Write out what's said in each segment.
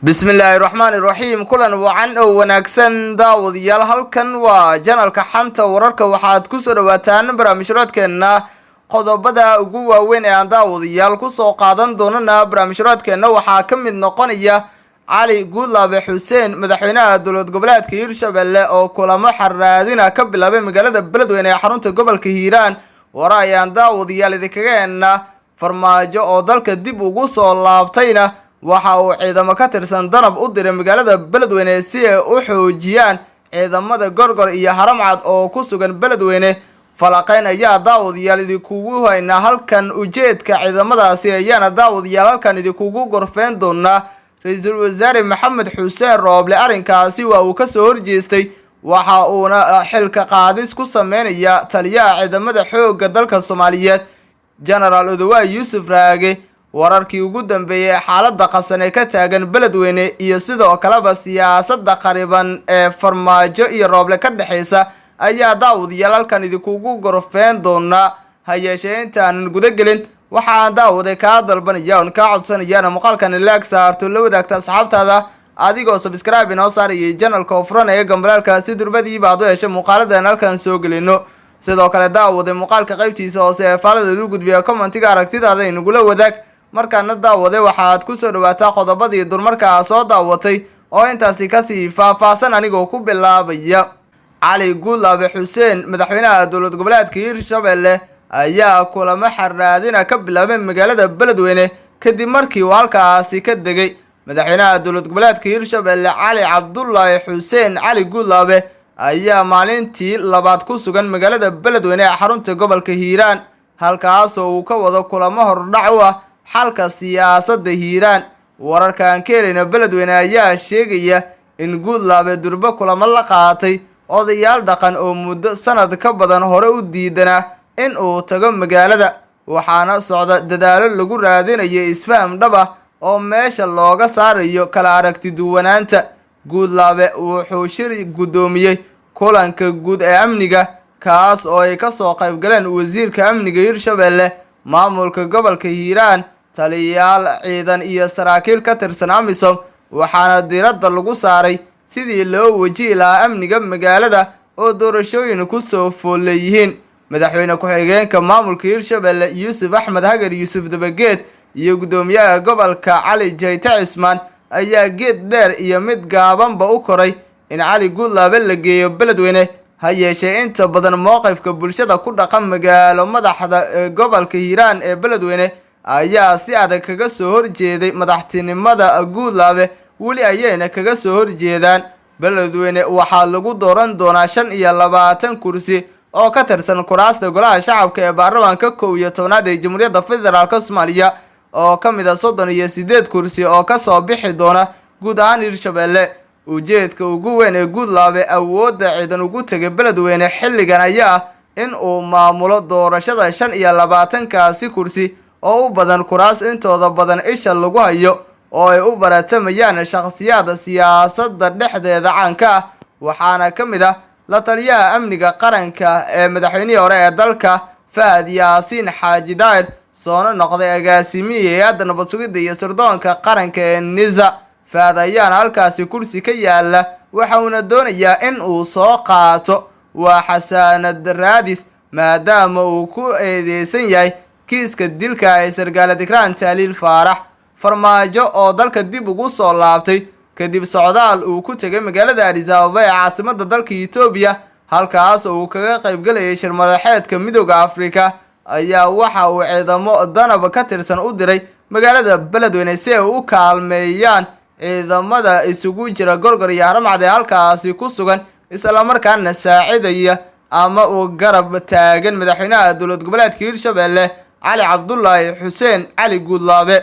bismillaahi raxmaani raxiim kulan wacan oo wanaagsan daawadayaal halkan waa janalka xanta wararka waxaad ku soo dhawaataan barnaamijyadeena qodobada ugu waaweyn ee aan daawadayaal ku soo qaadan doonana barnaamijyadeena waxaa ka mid noqonaya cali guudlaabe xuseen madaxweynaha dowlad goboleedka Hirshabelle oo kulamo xaraadina ka bilaabay magaalada Beledweyne ee xarunta gobolka Hiiraan warayaan daawadayaal idinkaga farmaajo oo dalka dib ugu soo laabtayna waxa uu ciidamo ka tirsan danab u diray magaalada Beledweyne si ay u xoojiyaan ciidamada Gorgor iyo Haramcad oo ku sugan Beledweyne falaqayn ayaa daawadayaal idinku hayna halkan ujeedka ciidamadaasi ayaana daawadayaal halkan idinku gorfeen doona Ra'iisul Wasaare Maxamed Xuseen Rooble arrinkaasi waa uu ka soo horjeestay waxa uuna xilka qaadis ku sameynaya taliyaha ciidamada xoogga dalka Soomaaliyeed General Odawaye Yuusuf Raage wararkii ugu dambeeyay xaaladda qasan ee ka taagan Beledweyne iyo sidoo kaleba siyaasadda qariban ee farmaajo iyo Rooble ka dhaxaysa ayaa daawadayaal halkan idinku gorfeen doona hayeeshee intaan guda gelin waxaan daawaday ka dalbanaya oo ka codsanayana muuqaalkan like saarto la wadaagta asxaabtaada adigoo subscribe inoo saarayay channelka furan ee gambalaalka si durbadii baad u heshay muuqaaladan halkan soo gelino sidoo kale daawaday muuqaalka qaybtiisa hoose ee faalada lagu gudbiyo commentiga aragtidaada inagula wadaag markaana daawaday waxaad ku soo dhawaataa qodobadii durmarka soo daawatay oo intaasi ka sii faahfaahsan anigoo ku bilaabaya cali guudlaabe xuseen madaxweynaha dowlad goboleedka Hirshabelle ayaa kulamo xaraadina ka bilaabay magaalada Beledweyne kadib markii uu halkaasi ka degay madaxweynaha dowlad goboleedka Hirshabelle Cali Cabdullaahi Xuseen Cali Guudlaabe ayaa maalintii labaad ku sugan magaalada Beledweyne ee xarunta gobolka Hiiraan halkaas oo uu ka wado kulamo hordhac u ah xalka siyaasadda Hiiraan wararkan keenayna Beledweyne ayaa sheegaya in Guudlaabe durba kulamo la qaatay odayaal dhaqan oo muddo sanad ka badan hore u diidana in uu tago magaalada waxaana socda dadaalo lagu raadinayo isfaham dhab ah oo meesha looga saarayo kala aragti duwanaanta Guudlaabe wuxuu shir gudoomiyay kulanka guud ee amniga kaas oo ay ka soo qayb galeen wasiirka amniga Hirshabelle maamulka gobolka Hiiraan taliyayaal ciidan iyo saraakiil ka tirsan AMISOM waxaana diiradda lagu saaray sidii loo wajihi lahaa amniga magaalada oo doorashooyin ku soo fooleeyeen madaxweyne ku-xigeenka maamulka Hirshabelle Yuusuf Axmed Hagar Yuusuf Dabageed iyo gudoomiyaha gobolka Cali Jayte Cismaan ayaa geed dheer iyo mid gaabanba u koray in Cali Guudlaabe la geeyo Beledweyne hayeeshee inta badan mowqifka bulshada ku dhaqan magaalo madaxda gobolka Hiiraan ee Beledweyne ayaa si adag kaga soo horjeeday madaxtinimada Guudlaabe wali ayayna kaga soo horjeedaan Beledweyne waxaa lagu dooran doonaa 25 kursi oo ka tirsan kuraasta golaha shacabka ee baarlamaanka 11 ee Jamhuuriyadda Federaalka Soomaaliya oo ka mid ah 38 kursi oo ka soo bixi doona guud ahaan Hirshabelle ujeedka ugu weyn ee Guudlaabe awoodda ciidan ugu tagay Beledweyne xilligan ayaa in uu maamulo doorashada 25 kaasi kursi oo u badan kuraas intooda badan isha lagu hayo oo ay u baratamayaan shakhsiyaadka siyaasadda dhexdeeda caanka ah waxaana ka mid ah la taliyaha amniga qaranka ee madaxweynihii hore ee dalka Fahad Yaasiin Xaaji Daahir soo noqday agaasimiye hay'adda nabad sugidda iyo sirdoonka qaranka ee NISA Fahad ayaana halkaasi kursi ka yaala waxa uu doonayaa in uu soo qaato waa xasaanad raadis maadaama uu ku eedeysan yahay kiiska dilka ee sargaalada Ikraan Taaliil Faarax farmaajo oo dalka dib ugu soo laabtay kadib socdaal uu ku tagay magaalada Addis Ababa ee caasimadda dalka Itoobiya halkaas oo uu kaga qayb galay shir madaxeedka Midowga Afrika ayaa waxa uu ciidamo danab ka tirsan u diray magaalada Beledweyne si ay u kaalmeeyaan ciidamada isugu jira Gorgor iyo Haramcad ee halkaasi ku sugan isla markaana saacidaya ama uu garab taagan madaxweynaha dowlad goboleedka Hirshabelle Cali Cabdullaahi Xuseen Cali Guudlaabe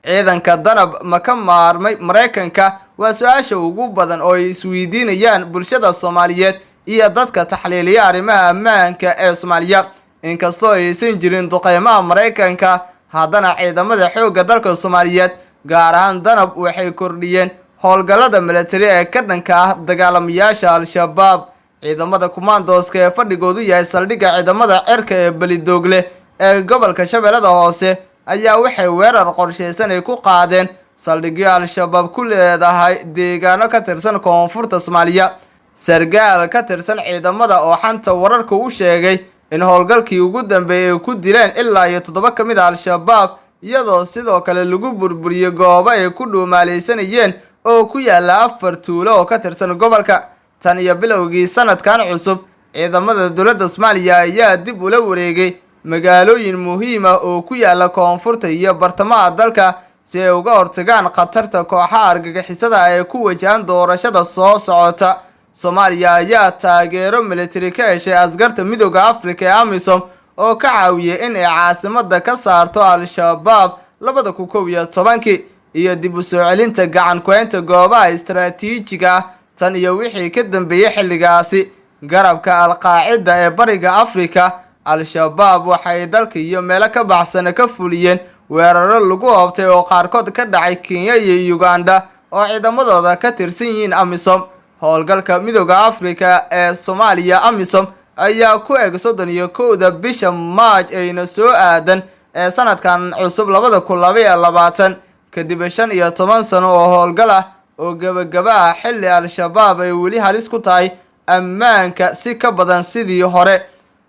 ciidanka danab ma ka maarmay Mareykanka waa su'aasha ugu badan oo ay isweydiinayaan bulshada Soomaaliyeed iyo dadka taxliiliya arrimaha ammaanka ee Soomaaliya inkastoo aysan jirin duqeymaha Mareykanka haddana ciidamada xoogga dalka Soomaaliyeed gaar ahaan danab waxay kordhiyeen howlgallada military ee ka dhanka ah dagaalamayaasha Al-Shabaab ciidamada commandoska ee fadhigoodu yahay saldhigga ciidamada cirka ee Beledoogle ee gobolka Shabeellada Hoose ayaa waxay weerar qorsheysan ay ku qaadeen saldhigyo al-shabaab ku leedahay deegaano ka tirsan koonfurta Soomaaliya. Sargaal ka tirsan ciidamada oo xanta wararka u sheegay in howlgalkii ugu dambeeyay ay ku dileen ilaa iyo 7 ka mid ah al-shabaab, iyadoo sidoo kale lagu burburiyay goobo ay ku dhuumaaleysanayeen oo ku yaala 4 tuulo oo ka tirsan gobolka. Tan iyo bilowgii sanadkan cusub, ciidamada dowladda Soomaaliya ayaa dib ula wareegay magaalooyin muhiim ah oo ku yaala koonfurta iyo bartamaha dalka si ay uga hortagaan khatarta kooxaha argagixisada ee ku wajahan doorashada soo socota. Soomaaliya ayaa taageero military ka heshay askarta Midowga Afrika ee AMISOM oo ka caawiyay in ay caasimadda ka saarto al-shabaab 2011 iyo dib u soo celinta gacan ku haynta goobaha istiraatiijiga ah. Tan iyo wixii ka dambeeyay xilligaasi, garabka al-Qaacida ee Bariga Afrika, al-shabaab waxay dalka iyo meelo ka baxsan ka fuliyeen weeraro lagu hoobtay oo qaarkood ka dhacay Kenya iyo Uganda oo ciidamadooda ka tirsan yihiin AMISOM. Howlgalka Midowga Afrika ee Soomaaliya AMISOM ayaa ku eg 31 bisha Maaj ayna soo aadan ee sanadkan cusub 2022 kadib 15 sano oo howlgal ah oo gabagaba xilli al-shabaab ay weli halis ku tahay ammaanka si ka badan sidii hore.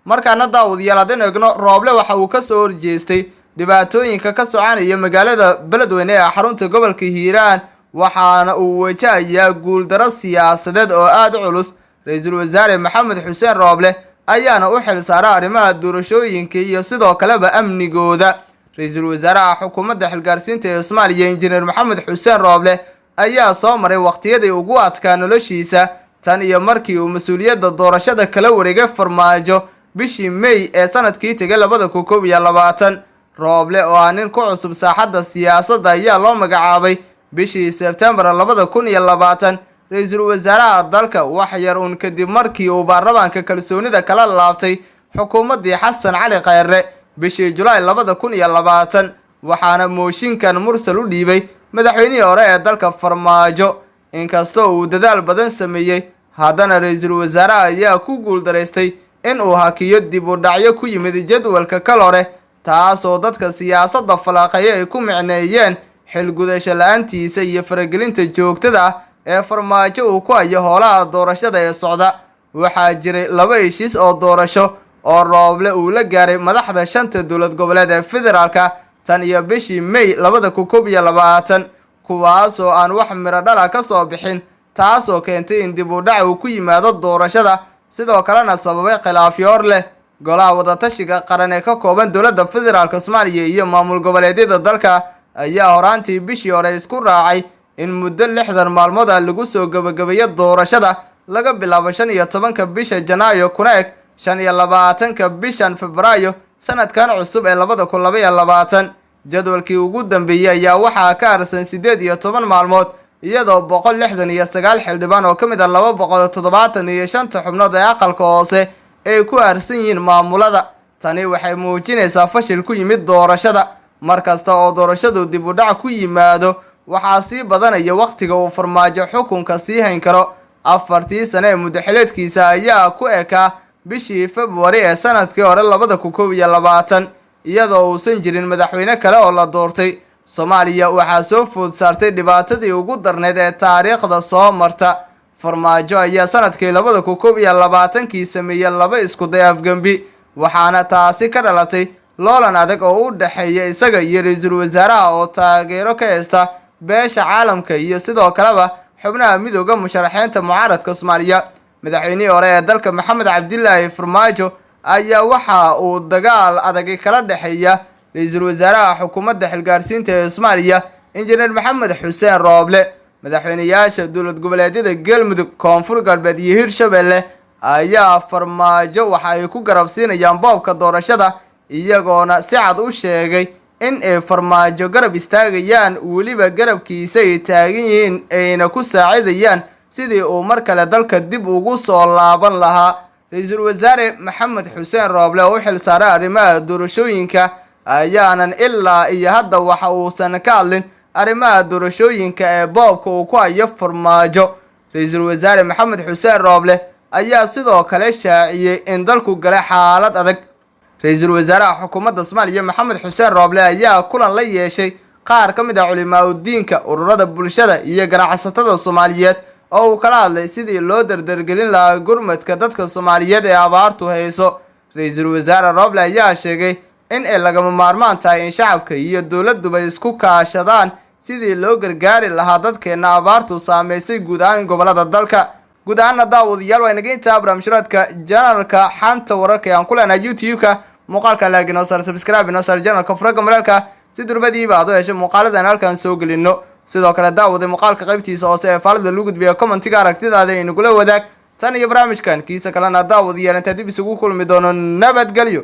Markaana daawadayaal haddaan eegno, Rooble waxa uu ka soo horjeestay dhibaatooyinka ka soconaya magaalada Beledweyne ee xarunta gobolka Hiiraan, waxaana uu wajahayaa guuldaro siyaasadeed oo aad u culus. Ra'iisul Wasaare Maxamed Xuseen Rooble ayaana u xil saaray arrimaha doorashooyinka iyo sidoo kaleba amnigooda. Ra'iisul Wasaaraha xukuumadda xilgaarsiinta ee Soomaaliya Injineer Maxamed Xuseen Rooble ayaa soo maray waqtiyadii ugu adkaa noloshiisa tan iyo markii uu mas'uuliyadda doorashada kala wareegay Farmaajo bishii May ee sanadkii tagay 2021. Rooble oo ah nin ku cusub saaxadda siyaasadda ayaa loo magacaabay bishii Sebtembar 2020 ra'iisul wasaaraha dalka wax yar uun kadib markii uu baarlamaanka kalsoonida kala laabtay xukuumaddii Xasan Cali Khayre bishii Julaay 2020, waxaana mooshinkan mursal u dhiibay madaxweynihii hore ee dalka Farmaajo. Inkastoo uu dadaal badan sameeyay, haddana ra'iisul wasaaraha ayaa ku guuldareystay in uu hakiyo dib u dhacyo ku yimid jadwalka kal hore, taasoo dadka siyaasadda falaaqaya ay ku micneeyeen xil gudasho la'aantiisa iyo faragelinta joogtada ah ee Farmaajo uu ku hayo howlaha doorashada ee socda. Waxaa jiray 2 heshiis oo doorasho oo Rooble uu la gaaray madaxda 5 dowlad goboleed ee federaalka tan iyo bishii May 2021, kuwaas oo aan wax miro dhal ka soo bixin, taasoo keentay in dib u dhac uu ku yimaado doorashada, sidoo kalena sababay khilaafyo hor leh. Golaha wadatashiga qaran ee ka kooban dowladda federaalka Soomaaliya iyo maamul goboleedyada dalka ayaa horaantii bishii hore isku raacay in muddo 60 maalmood lagu soo gabagabeeyo doorashada laga bilaabo 15 bisha Janaayo kuna eg 25 bishan Febraayo sanadkan cusub ee 2022. Jadwalkii ugu dambeeyay ayaa waxaa ka harsan 18 maalmood, iyadoo 169 xildhibaan oo ka mid ah 275 xubnood ee aqalka hoose ay ku harsan yihiin maamulada. Tani waxay muujinaysaa fashil ku yimid doorashada. Markasta oo doorashadu dib u dhac ku yimaado, waxaa sii badanaya waqtiga uu Farmaajo xukunka sii hayn karo. 4 sano ee muddaxileedkiisa ayaa ku ekaa bishii February ee sanadkii hore 2021, iyadoo uusan jirin madaxweyne kale oo la doortay. Soomaaliya waxaa soo food saartay dhibaatadii ugu darneed ee taariikhda soo marta. Farmaajo ayaa sanadkii 2021 sameeyay 2 isku day afgambi, waxaana taasi ka dhalatay loolan adag oo u dhaxeeya isaga iyo ra'iisul wasaaraha oo taageero ka haysta beesha caalamka iyo sidoo kaleba xubnaha midowga musharaxiinta mucaaradka Soomaaliya. Madaxweynihii hore ee dalka Maxamed Cabdilaahi Farmaajo ayaa waxa uu dagaal adag kala dhaxeeya ra'iisul wasaaraha xukuumadda xilgaarsiinta ee Soomaaliya Injineer Maxamed Xuseen Rooble. Madaxweynayaasha dowlad goboleedyada Galmudug, Koonfur Galbeed iyo Hirshabelle ayaa Farmaajo waxa ay ku garabsiinayaan boobka doorashada, iyagoona si cad u sheegay in ay Farmaajo garab istaagayaan, weliba garabkiisa ay taagan yihiin ayna ku saacidayaan sidii uu mar kale dalka dib ugu soo laaban lahaa. Ra'iisul Wasaare Maxamed Xuseen Rooble oo u xil saaray arrimaha doorashooyinka ayaanan ilaa iyo hadda waxa uusan ka hadlin arrimaha doorashooyinka ee boobka uu ku hayo Farmaajo. Ra'iisul Wasaare Maxamed Xuseen Rooble ayaa sidoo kale shaaciyay in dalku galay xaalad adag. Ra'iisul Wasaaraha xukuumadda Soomaaliya Maxamed Xuseen Rooble ayaa kulan la yeeshay qaar ka mid ah culimaadudiinka ururada bulshada iyo ganacsatada Soomaaliyeed oo uu kala hadlay sidii loo dardargelin lahaa gurmadka dadka Soomaaliyeed ee abaartu hayso. Ra'iisul Wasaare Roble ayaa sheegay in ay lagama maarmaan tahay in shacabka iyo dawladduba isku kaashadaan sidii loo gargaari lahaa dadkeena abaartu saameysay guud ahaan gobolada dalka. guud ahaan daawadayaal waa inaga intaa barnaamijka janalka xanta wararka aan ku leenahay YouTube-ka muuqaalka like inoo sar subscribe inoo sar janalka furaga maralka si durbadiiba aad u hesho muuqaaladan halkan soo gelino. sidoo kale daawaday muuqaalka qaybtiisa hoose ee faalada lagu gudbiyo commentiga aragtidaada inagula wadaag tan iyo barnaamijkan kiisa kalena daawadayaal inta dib isugu kulmi doono nabadgelyo.